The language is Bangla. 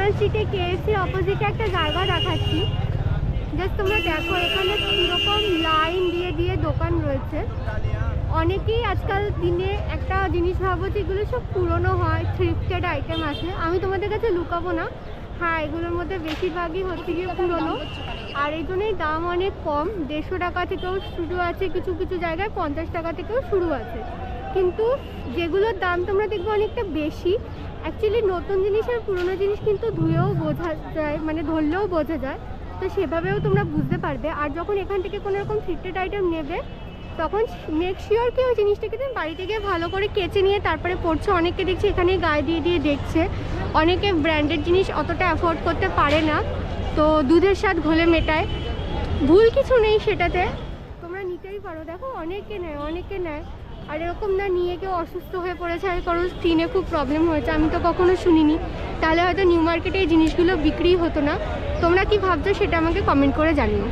টেম্পল স্ট্রিটে কেএফসি অপোজিটে একটা জায়গা দেখাচ্ছি। জাস্ট তোমরা দেখো এখানে কীরকম লাইন দিয়ে দিয়ে দোকান রয়েছে। অনেকেই আজকাল দিনে একটা জিনিস ভাবো যে এগুলো সব পুরনো হয়, থ্রিফটেড আইটেম আছে। আমি তোমাদের কাছে লুকাবো না, হ্যাঁ এগুলোর মধ্যে বেশিরভাগই হচ্ছে গিয়ে পুরনো, আর এই জন্যই দাম অনেক কম। 150 টাকা থেকেও শুরু আছে, কিছু কিছু জায়গায় 50 টাকা থেকেও শুরু আছে। কিন্তু যেগুলোর দাম তোমরা দেখবে অনেকটা বেশি। অ্যাকচুয়ালি নতুন জিনিসের পুরনো জিনিস কিন্তু ধুয়েও বোঝা যায়, মানে ধরলেও বোঝা যায়, তো সেভাবেও তোমরা বুঝতে পারবে। আর যখন এখান থেকে কোনো রকম থ্রিফটেড আইটেম নেবে তখন মেক শিওর কি ওই জিনিসটাকে তুমি বাড়িতে গিয়ে ভালো করে কেচে নিয়ে তারপরে পড়ছো। অনেকে দেখছি এখানে গায়ে দিয়ে দিয়ে দেখছে। অনেকে ব্র্যান্ডেড জিনিস অতটা অ্যাফোর্ড করতে পারে না, তো দুধের স্বাদ ঘোলে মেটায়, ভুল কিছু নেই সেটাতে, তোমরা নিতেই পারো। দেখো অনেকে নেয়, অনেকে নেয়। আর এরকম না নিয়ে কেউ অসুস্থ হয়ে পড়েছে আর কারোর স্কিনে খুব প্রবলেম হয়েছে, আমি তো কখনো শুনিনি। তাহলে হয়তো নিউ মার্কেটে এই জিনিসগুলো বিক্রি হতো না। তোমরা কি ভাবছো সেটা আমাকে কমেন্ট করে জানিও।